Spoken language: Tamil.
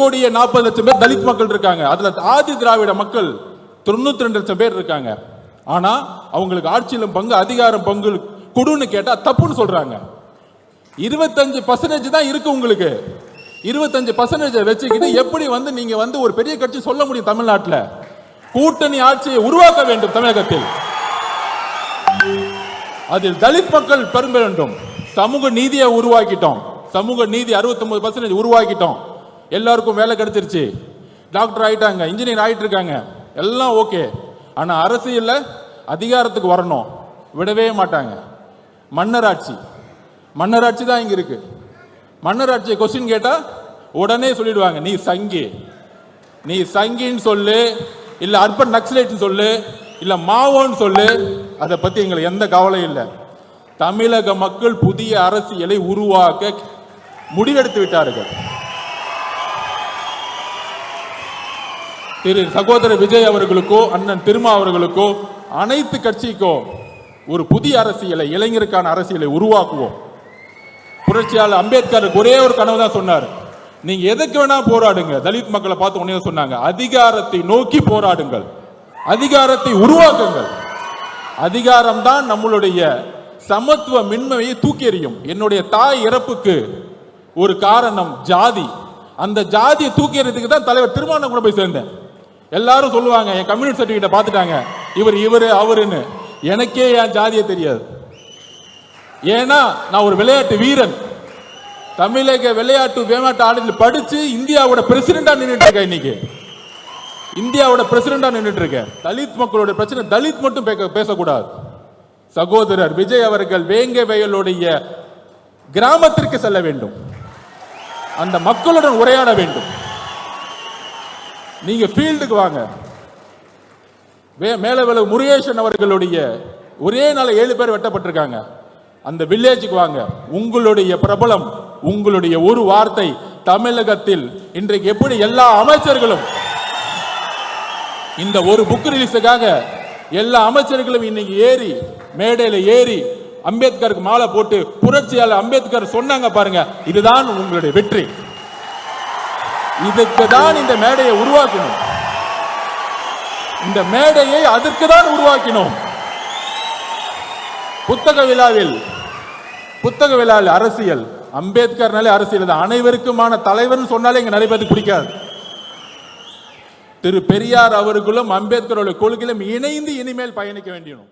1,40,00,000 பேர் தலித் மக்கள் இருக்காங்க. அதுல ஆதி திராவிட மக்கள் 92 லட்சம் பேர் இருக்காங்க. ஆனா அவங்களுக்கு ஆட்சியிலும் பங்கு அதிகாரம் பங்கு கொடுன்னு கேட்டா தப்புன்னு சொல்றாங்க. 25% தான் இருக்கு உங்களுக்கு. 25% வச்சுக்கிட்டு எப்படி நீங்க ஒரு பெரிய கட்சி சொல்ல முடியும்? தமிழ்நாட்டில் கூட்டணி ஆட்சியை உருவாக்க வேண்டும். தமிழகத்தில் அதில் தலித் மக்கள் பெரும்ப வேண்டும். சமூக நீதியை உருவாக்கிட்டோம். சமூக நீதி 69% உருவாக்கிட்டோம். எல்லாருக்கும் வேலை கிடைச்சிருச்சு. டாக்டர் ஆயிட்டாங்க, இன்ஜினியர் ஆயிட்டு இருக்காங்க, எல்லாம் ஓகே. ஆனா அரசியல்ல அதிகாரத்துக்கு வரணும், விடவே மாட்டாங்க. மன்னராட்சி தான் இங்க இருக்கு. மன்னராட்சியை கொஸ்டின் கேட்டா உடனே சொல்லிடுவாங்க, நீ சங்கின்னு சொல்லு, இல்ல அர்பன் நக்சலைட் சொல்லு, இல்ல மாவோன்னு சொல்லு, அதை பத்தி எங்களுக்கு எந்த கவலையும் இல்லை. தமிழக மக்கள் புதிய அரசியலை உருவாக்க முடிவெடுத்து விட்டார்கள். திரு சகோதரர் விஜய் அவர்களுக்கோ அண்ணன் திருமா அவர்களுக்கோ அனைத்து கட்சிக்கோ ஒரு புதிய அரசியலை, இளைஞருக்கான அரசியலை உருவாக்குவோம். புரட்சியாளர் அம்பேத்கருக்கு ஒரே ஒரு கனவு தான் சொன்னார், நீங்க எதுக்கு வேணா போராடுங்க. தலித் மக்களை பார்த்து உடனே சொன்னாங்க, அதிகாரத்தை நோக்கி போராடுங்கள், அதிகாரத்தை உருவாக்குங்கள். அதிகாரம் தான் நம்மளுடைய சமத்துவ மின்மையை தூக்கி எறியும். என்னுடைய தாய் இறப்புக்கு ஒரு காரணம் ஜாதி. அந்த ஜாதியை தூக்கி எறியதுக்கு தான் தலைவர் திருமாவளவன் கூட போய் சேர்ந்தேன். எல்லாரும் சொல்லுவாங்க, என் கம்யூனிட்டி சர்டிபிகேட்டை பார்த்துட்டாங்க, இவரு அவருன்னு. எனக்கே என் ஜாதியை தெரியாது. ஏன்னா நான் ஒரு விளையாட்டு வீரன். தமிழக விளையாட்டு ஆடில் படிச்சு இந்தியாவோட பிரசிடண்டா நின்றுட்டு இருக்கேன். இன்னைக்கு இந்தியாவோட பிரசிடண்டா நின்றுட்டு இருக்கேன். தலித் மக்களோட பிரச்சனை தலித் மட்டும் பேசக்கூடாது. சகோதரர் விஜய் அவர்கள் வேங்க வயலுடைய கிராமத்திற்கு செல்ல வேண்டும், அந்த மக்களுடன் உரையாட வேண்டும். நீங்க ஃபீல்டுக்கு வாங்க. மேலவளவு முருகேசன் அவர்களுடைய ஒரே நாள் 7 பேர் வெட்டப்பட்டிருக்காங்க. அந்த வில்லேஜுக்கு வாங்க. உங்களுடைய பிரபலம், உங்களுடைய ஒரு வார்த்தை தமிழகத்தில் இன்றைக்கு எப்படி எல்லா அமைச்சர்களும் இந்த ஒரு புக் ரிலீஸுக்காக எல்லா அமைச்சர்களும் இன்னைக்கு ஏறி மேடையில ஏறி அம்பேத்கருக்கு மாலை போட்டு புரட்சியாளர் அம்பேத்கர் சொன்னாங்க பாருங்க, இதுதான் உங்களுடைய வெற்றி. இதுக்கு தான் இந்த மேடையை உருவாக்கணும். இந்த மேடையை அதற்கு தான் உருவாக்கினோம். புத்தக விழாவில் அரசியல், அம்பேத்கர்னாலே அரசியல் தான். அனைவருக்குமான தலைவர் சொன்னாலே இங்க நிறைய பேருக்கு பிடிக்காது. திரு பெரியார் அவர்களும் அம்பேத்கரோட கொள்கையிலும் இணைந்து இனிமேல் பயணிக்க வேண்டியணும்.